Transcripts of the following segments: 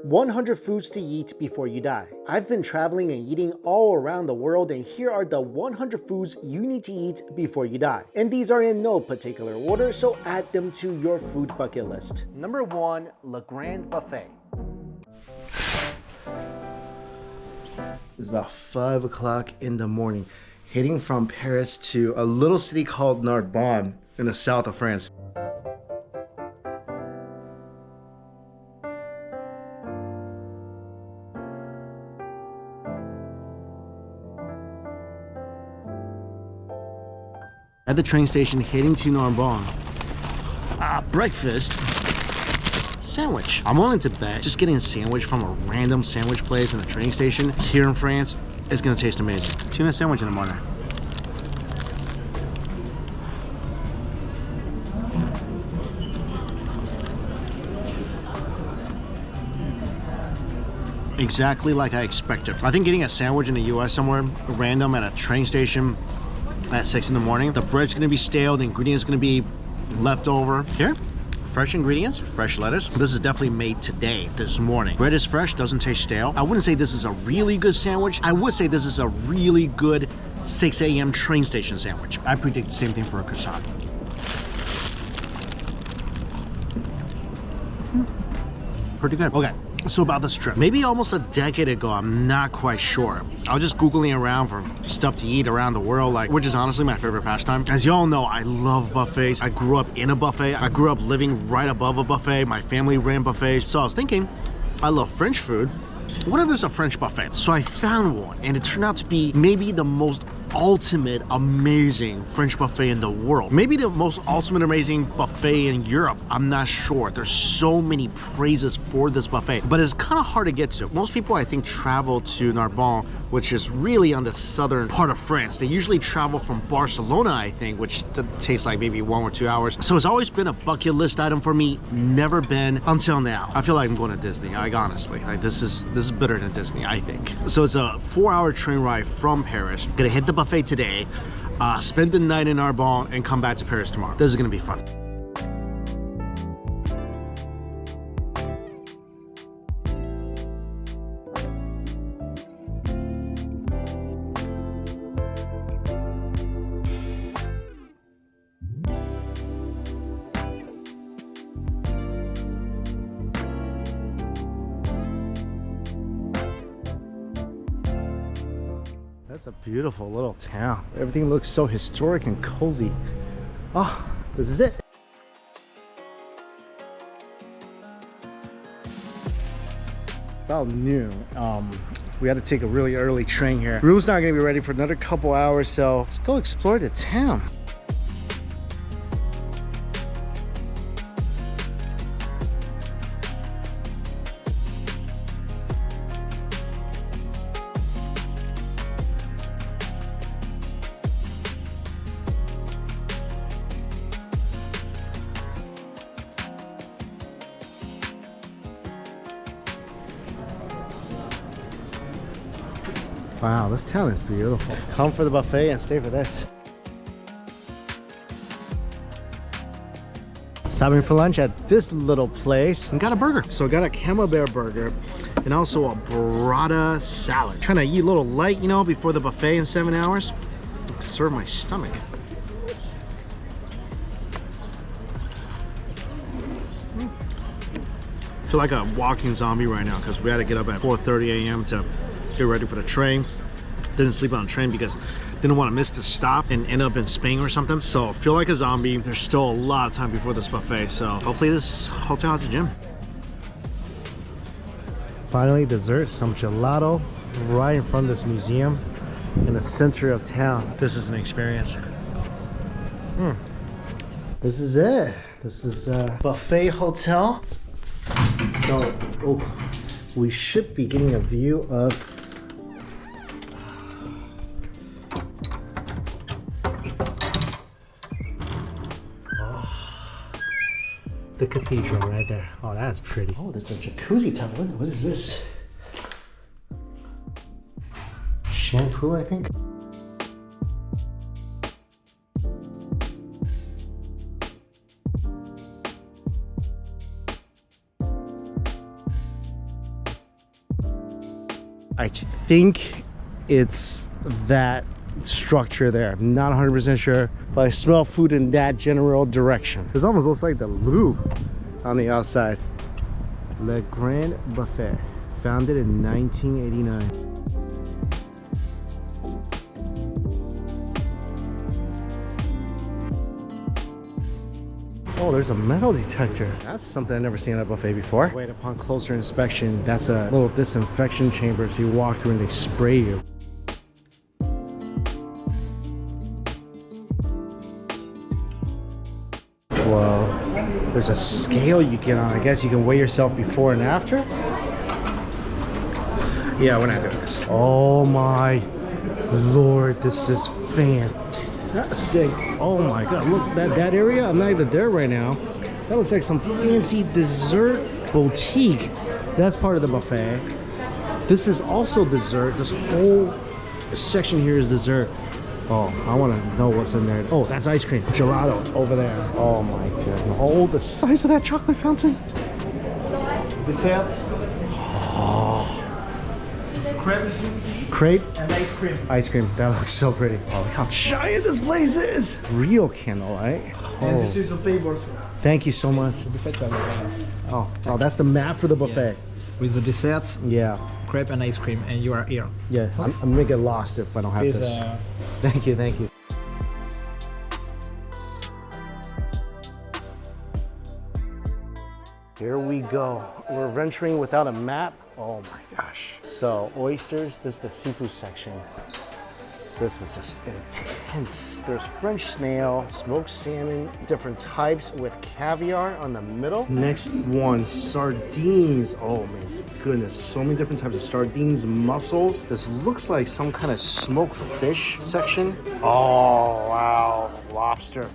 100 foods to eat before you die. I've been traveling and eating all around the world, and here are the 100 foods you need to eat before you die. And these are in no particular order, so add them to your food bucket list. Number 1, Le Grand Buffet. It's about 5 o'clock in the morning, heading from Paris to a little city called Narbonne in the south of France. At the train station heading to Narbonne. Breakfast. Sandwich. I'm willing to bet just getting a sandwich from a random sandwich place in a train station here in France is gonna taste amazing. Tuna sandwich in the morning. Exactly like I expected. I think getting a sandwich in the US somewhere random at a train station at 6 in the morning, the bread's gonna be stale, the ingredients gonna be left over. Here, fresh ingredients, fresh lettuce. This is definitely made today, this morning. Bread is fresh, doesn't taste stale. I wouldn't say this is a really good sandwich. I would say this is a really good 6 a.m. train station sandwich. I predict the same thing for a croissant. Pretty good. Okay. So about this trip, maybe almost a decade ago, I'm not quite sure. I was just Googling around for stuff to eat around the world, which is honestly my favorite pastime. As y'all know, I love buffets. I grew up in a buffet. I grew up living right above a buffet. My family ran buffets. So I was thinking, I love French food. What if there's a French buffet? So I found one, and it turned out to be maybe the most ultimate amazing French buffet in the world. Maybe the most ultimate amazing buffet in Europe. I'm not sure. There's so many praises for this buffet, but it's kind of hard to get to. Most people, I think, travel to Narbonne, which is really on the southern part of France. They usually travel from Barcelona, I think, which takes like maybe 1 or 2 hours. So it's always been a bucket list item for me. Never been until now. I feel like I'm going to Disney. Like, honestly, like this is better than Disney, I think. So it's a 4-hour train ride from Paris. Gonna hit the buffet today, spend the night in Narbonne, and come back to Paris tomorrow. This is gonna be fun. That's a beautiful little town. Everything looks so historic and cozy. Oh, this is it. About noon. We had to take a really early train here. Room's not gonna be ready for another couple hours, so let's go explore the town. Wow, this town is beautiful. Come for the buffet and stay for this. Stopping for lunch at this little place and got a burger. So I got a camembert burger and also a burrata salad. Trying to eat a little light, you know, before the buffet in 7 hours. Serve my stomach. I feel like a walking zombie right now because we had to get up at 4:30 a.m. to get ready for the train. Didn't sleep on the train because didn't want to miss the stop and end up in Spain or something. So I feel like a zombie. There's still a lot of time before this buffet, so hopefully this hotel has a gym. Finally, dessert, some gelato right in front of this museum in the center of town. This is an experience. This is it. This is a buffet hotel. So we should be getting a view of the cathedral right there. Oh, that's pretty. Oh, there's a jacuzzi tub. What is this? Shampoo, I think. I think it's that structure there. I'm not 100% sure, but I smell food in that general direction. This almost looks like the Louvre on the outside. Le Grand Buffet, founded in 1989. Oh, there's a metal detector. That's something I've never seen at a buffet before. Wait, upon closer inspection, that's a little disinfection chamber. So you walk through and they spray you. Whoa. There's a scale you get on. I guess you can weigh yourself before and after. Yeah, we're not doing this. Oh my Lord, this is fantastic. Oh my God, look, that area, I'm not even there right now. That looks like some fancy dessert boutique. That's part of the buffet. This is also dessert. This whole section here is dessert. Oh, I want to know what's in there. Oh, that's ice cream. Gelato over there. Oh my God. Oh, the size of that chocolate fountain. Dessert. Oh. Crepe. Crepe. And ice cream. Ice cream. That looks so pretty. Oh, look how giant this place is. Real candlelight. Oh. And this is a table. Thank you so much. Oh, that's the map for the buffet. Yes. With the desserts, Yeah. crepe and ice cream, and you are here. Yeah, I'm gonna get lost if I don't have Please, this. Thank you, thank you. Here we go. We're venturing without a map. Oh my gosh. So, oysters, this is the seafood section. This is just intense. There's French snail, smoked salmon, different types with caviar on the middle. Next one, sardines. Oh my goodness, so many different types of sardines, mussels. This looks like some kind of smoked fish section. Oh wow, lobster.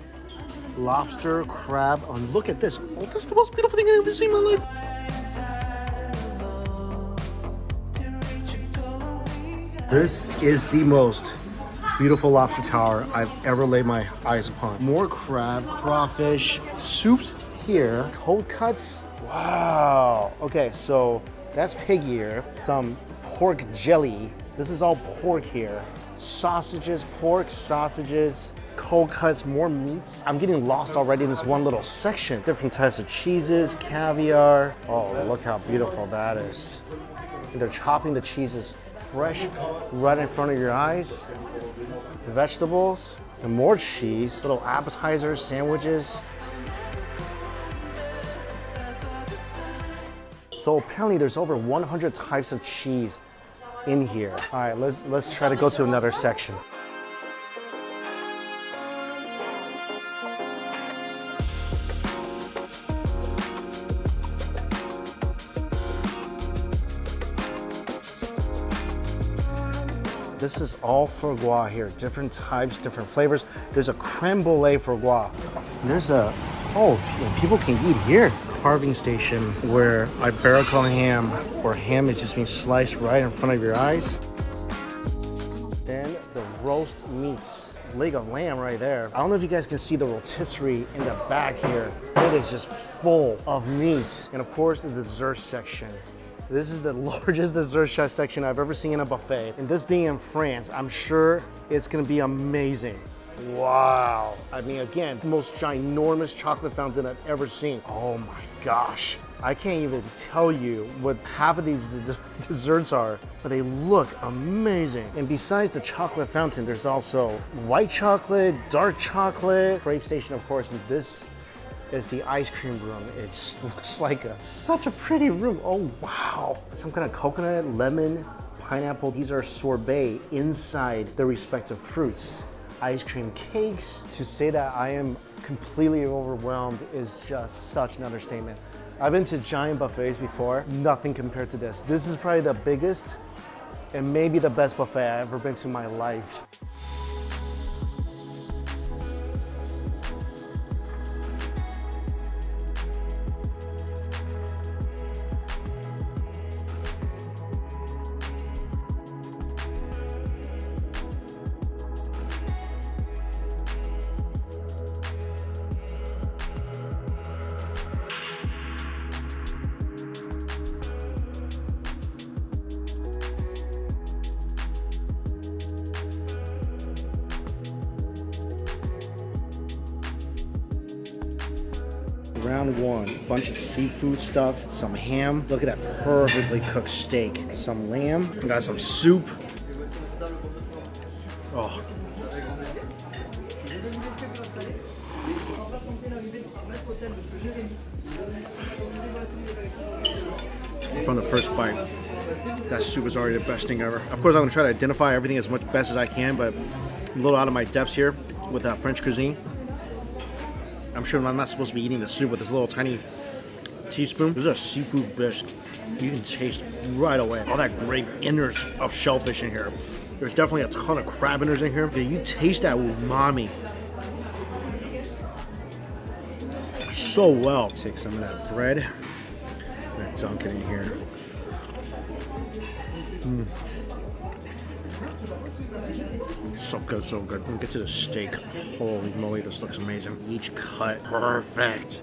Lobster, crab, oh, look at this. Oh, this is the most beautiful thing I've ever seen in my life. This is the most beautiful lobster tower I've ever laid my eyes upon. More crab, crawfish, soups here, cold cuts. Wow. Okay, so that's pig ear, some pork jelly. This is all pork here. Sausages, pork, sausages, cold cuts, more meats. I'm getting lost already in this one little section. Different types of cheeses, caviar. Oh, look how beautiful that is. And they're chopping the cheeses fresh right in front of your eyes. Vegetables and more cheese, little appetizers, sandwiches. So apparently there's over 100 types of cheese in here. All right, let's try to go to another section. This is all foie gras here, different types, different flavors. There's a creme brulee foie gras. There's a, oh, people can eat here. Carving station where Iberico ham, or ham is just being sliced right in front of your eyes. Then the roast meats. Leg of lamb right there. I don't know if you guys can see the rotisserie in the back here. It is just full of meat. And of course, the dessert section. This is the largest dessert section I've ever seen in a buffet. And this being in France, I'm sure it's gonna be amazing. Wow. I mean, again, the most ginormous chocolate fountain I've ever seen. Oh my gosh. I can't even tell you what half of these desserts are, but they look amazing. And besides the chocolate fountain, there's also white chocolate, dark chocolate, crepe station, of course, and this is the ice cream room. It just looks like such a pretty room. Oh, wow. Some kind of coconut, lemon, pineapple. These are sorbet inside the respective fruits. Ice cream cakes. To say that I am completely overwhelmed is just such an understatement. I've been to giant buffets before, nothing compared to this. This is probably the biggest and maybe the best buffet I've ever been to in my life. round one. Bunch of seafood stuff, some ham. Look at that perfectly cooked steak. Some lamb. We got some soup. Oh. From the first bite, that soup is already the best thing ever. Of course, I'm gonna try to identify everything as much best as I can, but I'm a little out of my depths here with French cuisine. I'm sure I'm not supposed to be eating the soup with this little tiny teaspoon. This is a seafood dish. You can taste right away all that great innards of shellfish in here. There's definitely a ton of crab innards in here. Yeah, you taste that umami so well. Take some of that bread and dunk it in here. So good, so good. We'll get to the steak. Holy moly, this looks amazing. Each cut, perfect.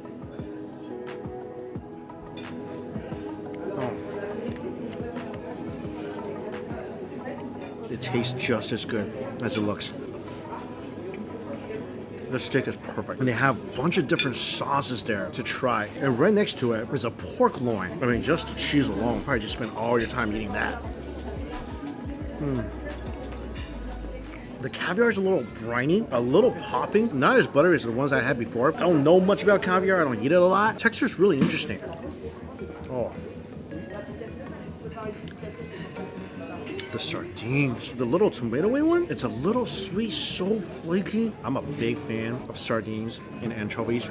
Oh. It tastes just as good as it looks. The steak is perfect. And they have a bunch of different sauces there to try. And right next to it is a pork loin. I mean, just the cheese alone, probably just spend all your time eating that. The caviar is a little briny, a little popping, not as buttery as the ones I had before. I don't know much about caviar, I don't eat it a lot. Texture is really interesting. Oh. The sardines, the little tomatoey one, it's a little sweet, so flaky. I'm a big fan of sardines and anchovies.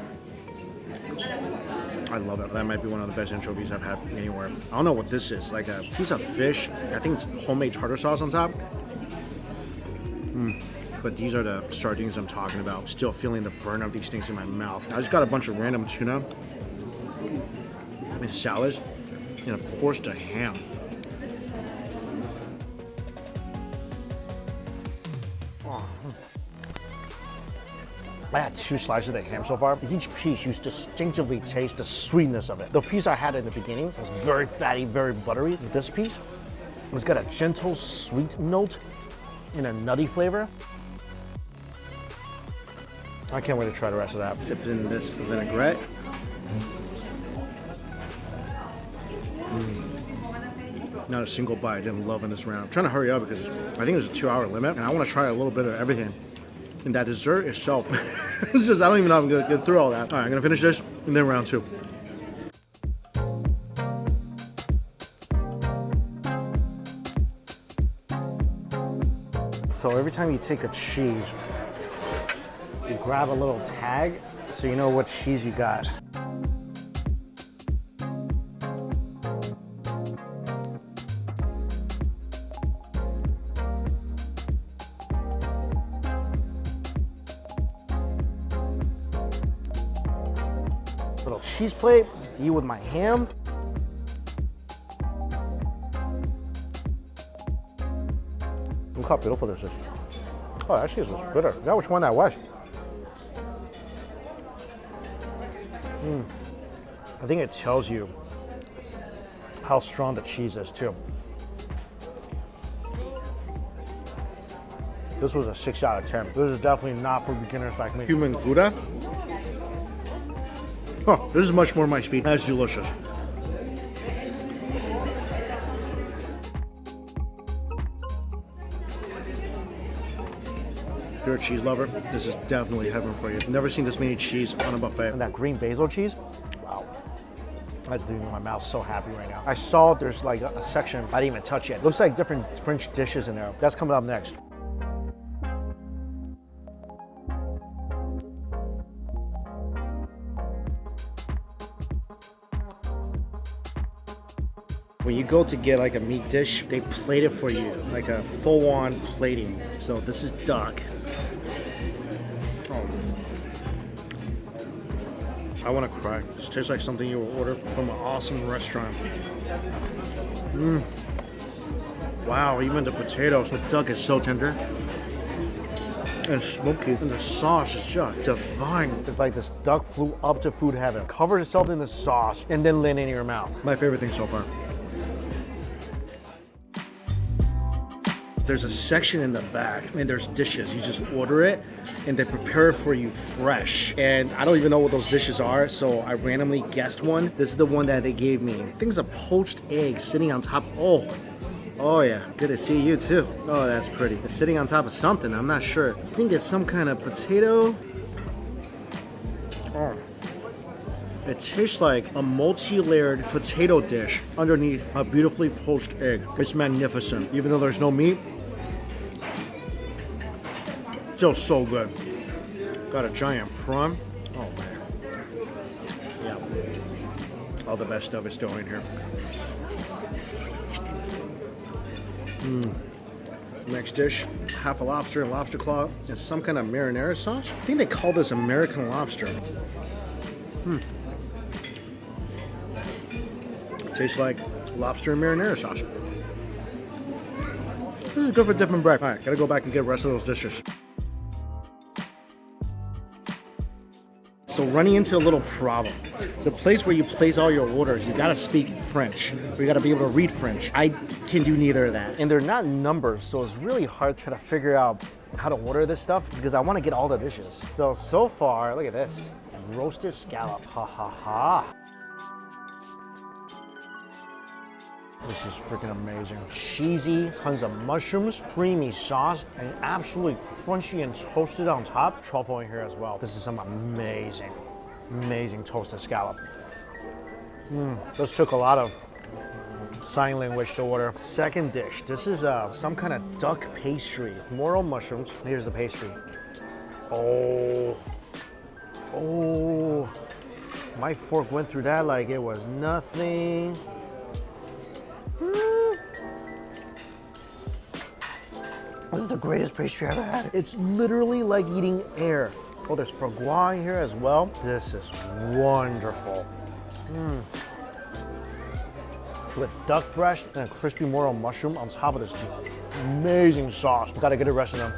I love it. That might be one of the best anchovies I've had anywhere. I don't know what this is, like a piece of fish. I think it's homemade tartar sauce on top. But these are the sardines I'm talking about. Still feeling the burn of these things in my mouth. I just got a bunch of random tuna and salads, and of course the ham. I had 2 slices of the ham so far. Each piece, you distinctively taste the sweetness of it. The piece I had in the beginning was very fatty, very buttery. This piece, it's got a gentle sweet note and a nutty flavor. I can't wait to try the rest of that. Dipped in this vinaigrette. Not a single bite I didn't love in this round. I'm trying to hurry up because I think there's a 2-hour limit and I want to try a little bit of everything. And that dessert itself, it's just, I don't even know if I'm gonna get through all that. All right, I'm gonna finish this and then round 2. So every time you take a cheese, you grab a little tag so you know what cheese you got. Little cheese plate to eat with my ham. Look how beautiful this is. Oh, that cheese was bitter. I forgot which one that was. I think it tells you how strong the cheese is too. This was a 6 out of 10. This is definitely not for beginners like me. Human Gouda. Oh, this is much more my speed. That's delicious. If you're a cheese lover, this is definitely heaven for you. I've never seen this many cheese on a buffet. And that green basil cheese, wow. That's leaving my mouth so happy right now. I saw there's like a section I didn't even touch yet. Looks like different French dishes in there. That's coming up next. When you go to get like a meat dish, they plate it for you, like a full-on plating. So this is duck. Oh. I want to cry. This tastes like something you will order from an awesome restaurant. Wow, even the potatoes. The duck is so tender and smoky, and the sauce is just divine. It's like this duck flew up to food heaven, covered itself in the sauce, and then landed in your mouth. My favorite thing so far. There's a section in the back and there's dishes. You just order it and they prepare it for you fresh. And I don't even know what those dishes are, so I randomly guessed one. This is the one that they gave me. I think it's a poached egg sitting on top. Oh yeah, good to see you too. Oh, that's pretty. It's sitting on top of something, I'm not sure. I think it's some kind of potato. Oh. It tastes like a multi-layered potato dish underneath a beautifully poached egg. It's magnificent. Even though there's no meat, still so good. Got a giant prawn. Oh man. Yeah. All the best stuff is still in here. Next dish, half a lobster and lobster claw and some kind of marinara sauce. I think they call this American lobster. Tastes like lobster and marinara sauce. This is good for dipping bread. All right, gotta go back and get the rest of those dishes. So running into a little problem. The place where you place all your orders, you gotta speak French. Or you gotta be able to read French. I can do neither of that. And they're not numbers, so it's really hard to try to figure out how to order this stuff because I wanna get all the dishes. So far, look at this. Roasted scallop, ha ha ha. This is freaking amazing. Cheesy, tons of mushrooms, creamy sauce, and absolutely crunchy and toasted on top. Truffle in here as well. This is some amazing, amazing toasted scallop. This took a lot of sign language to order. Second dish, this is some kind of duck pastry. Morel mushrooms. Here's the pastry. Oh, my fork went through that like it was nothing. This is the greatest pastry I've ever had. It's literally like eating air. Oh, there's foie gras in here as well. This is wonderful. With duck breast and a crispy morel mushroom on top of this amazing sauce. Gotta get the rest of them.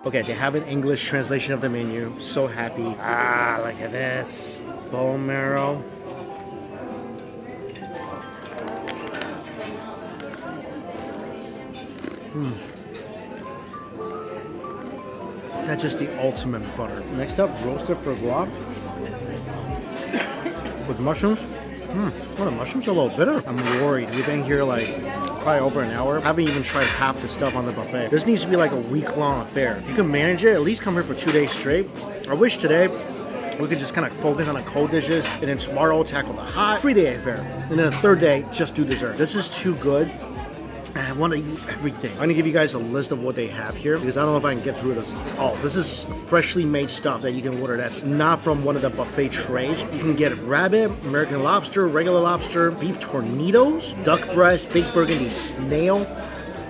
Okay, they have an English translation of the menu. So happy. Look at this. Bone marrow. That's just the ultimate butter. Next up, roasted foie gras with mushrooms. Well, the mushrooms are a little bitter. I'm worried. We've been here like probably over an hour. I haven't even tried half the stuff on the buffet. This needs to be like a week-long affair. If you can manage it, at least come here for 2 days straight. I wish today we could just kind of focus on the cold dishes and then tomorrow tackle the hot 3-day affair. And then the third day, just do dessert. This is too good. And I want to eat everything. I'm going to give you guys a list of what they have here because I don't know if I can get through this. Oh, this is freshly made stuff that you can order that's not from one of the buffet trays. You can get rabbit, American lobster, regular lobster, beef tornadoes, duck breast, baked burgundy snail,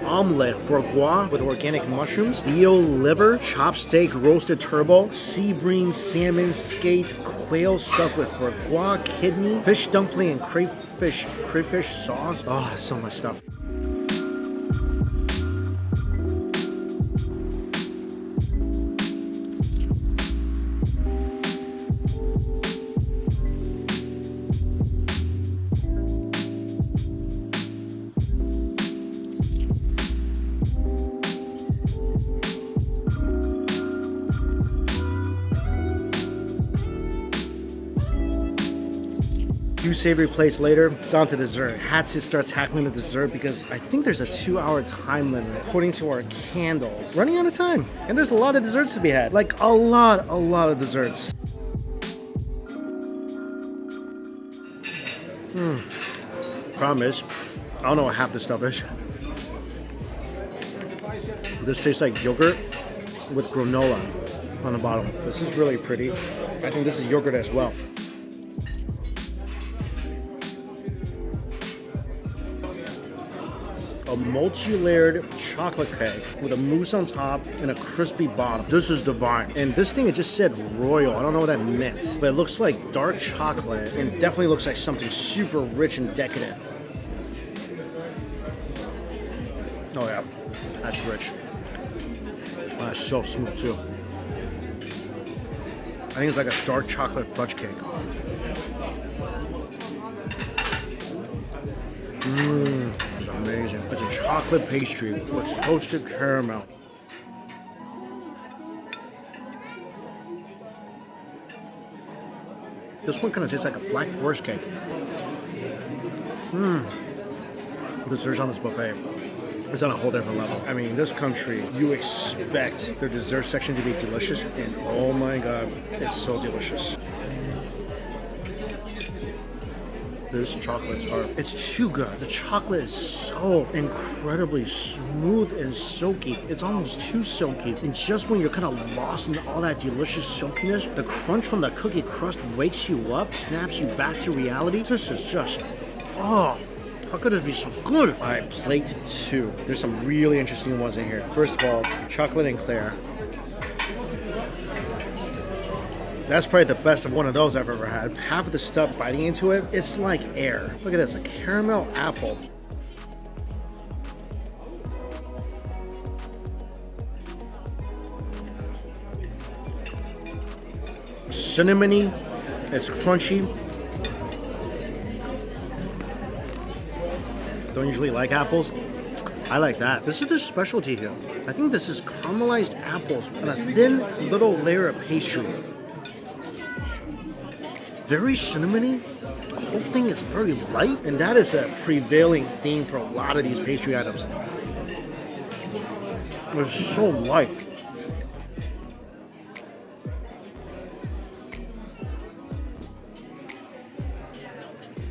omelet, foie gras with organic mushrooms, veal liver, chopped steak, roasted turbo, sea bream, salmon, skate, quail stuffed with foie gras, kidney, fish dumpling, and crayfish sauce. Oh, so much stuff. Few savory plates later, it's on to dessert. Had to start tackling the dessert because I think there's a 2-hour time limit according to our candles. Running out of time. And there's a lot of desserts to be had. Like a lot of desserts. Problem is, I don't know what half this stuff is. This tastes like yogurt with granola on the bottom. This is really pretty. I think this is yogurt as well. A multi-layered chocolate cake with a mousse on top and a crispy bottom. This is divine. And this thing, it just said royal. I don't know what that meant, but it looks like dark chocolate and it definitely looks like something super rich and decadent. Oh yeah, that's rich. Oh, that's so smooth too. I think it's like a dark chocolate fudge cake. It's amazing. It's a chocolate pastry with toasted caramel. This one kind of tastes like a black forest cake. The desserts on this buffet is on a whole different level. I mean, this country, you expect their dessert section to be delicious, and oh my god, it's so delicious. This chocolate's hard. It's too good. The chocolate is so incredibly smooth and silky. It's almost too silky. And just when you're kind of lost in all that delicious silkiness, the crunch from the cookie crust wakes you up, snaps you back to reality. This is just, oh, how could it be so good? All right, plate 2. There's some really interesting ones in here. First of all, chocolate and Claire. That's probably the best of one of those I've ever had. Half of the stuff biting into it, it's like air. Look at this, a caramel apple. Cinnamony, it's crunchy. Don't usually like apples. I like that. This is their specialty here. I think this is caramelized apples on a thin little layer of pastry. Very cinnamony. The whole thing is very light, and that is a prevailing theme for a lot of these pastry items. It's so light.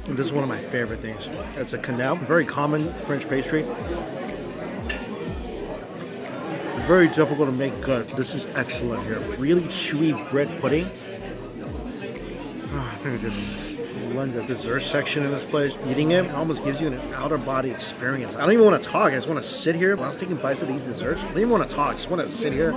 And this is one of my favorite things. It's a quenelle, very common French pastry. Very difficult to make good. This is excellent here. Really chewy bread pudding. I think it's just splendid. Dessert section in this place. Eating it almost gives you an outer body experience. I don't even want to talk. I just want to sit here. When I was taking bites of these desserts, I don't even want to talk. I just want to sit here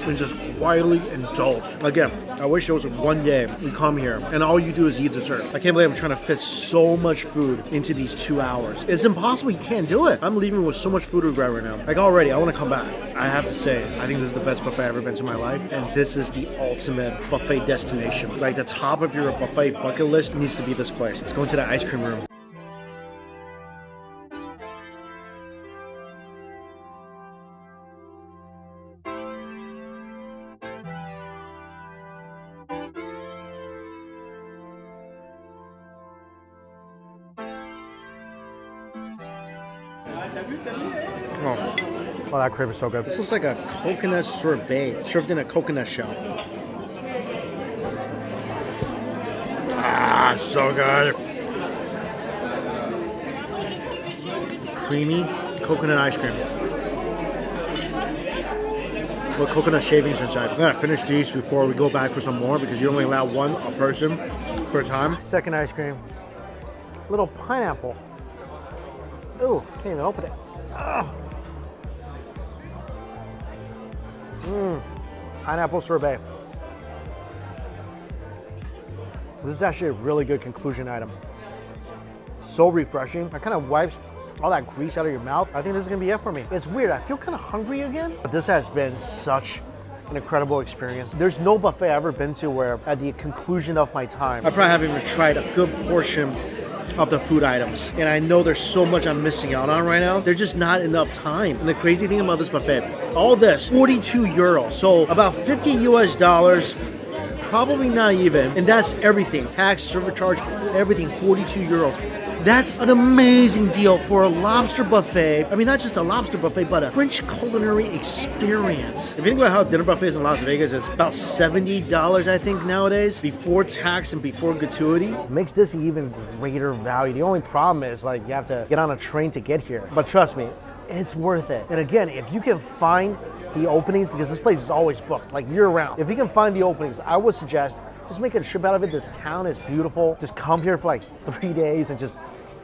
and just quietly indulge. Again, I wish it was one day we come here and all you do is eat dessert. I can't believe I'm trying to fit so much food into these 2 hours. It's impossible. You can't do it. I'm leaving with so much food regret right now. Like already, I want to come back. I have to say, I think this is the best buffet I've ever been to in my life, and this is the ultimate buffet destination. Like the top of your buffet bucket list needs to be this place. Let's go into the ice cream room. Oh, that crepe is so good. This looks like a coconut sorbet served in a coconut shell. Ah, so good. Creamy coconut ice cream with coconut shavings inside. I'm gonna finish these before we go back for some more because you only allow one a person per time. Second ice cream. Little pineapple. Ooh, can't even open it. Oh. Pineapple sorbet. This is actually a really good conclusion item. So refreshing. It kind of wipes all that grease out of your mouth. I think this is gonna be it for me. It's weird, I feel kind of hungry again. But this has been such an incredible experience. There's no buffet I've ever been to where at the conclusion of my time, I probably haven't even tried a good portion of the food items. And I know there's so much I'm missing out on right now. There's just not enough time. And the crazy thing about this buffet, all this, 42 euros. So about 50 US dollars, probably not even. And that's everything, tax, server charge, everything, 42 euros. That's an amazing deal for a lobster buffet. I mean, not just a lobster buffet, but a French culinary experience. If you think about how dinner buffets in Las Vegas is about $70, I think, nowadays, before tax and before gratuity. Makes this even greater value. The only problem is, like, you have to get on a train to get here. But trust me, it's worth it. And again, if you can find the openings, because this place is always booked, like year-round. If you can find the openings, I would suggest just make a trip out of it. This town is beautiful. Just come here for like 3 days and just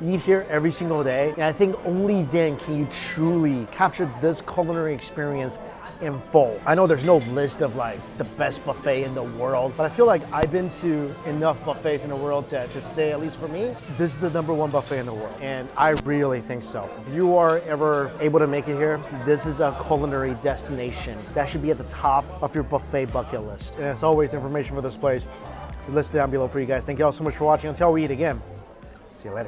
eat here every single day. And I think only then can you truly capture this culinary experience in full. I know there's no list of like the best buffet in the world, but I feel like I've been to enough buffets in the world to say, at least for me, this is the #1 buffet in the world. And I really think so. If you are ever able to make it here, this is a culinary destination that should be at the top of your buffet bucket list. And as always, the information for this place is listed down below for you guys. Thank you all so much for watching. Until we eat again, see you later.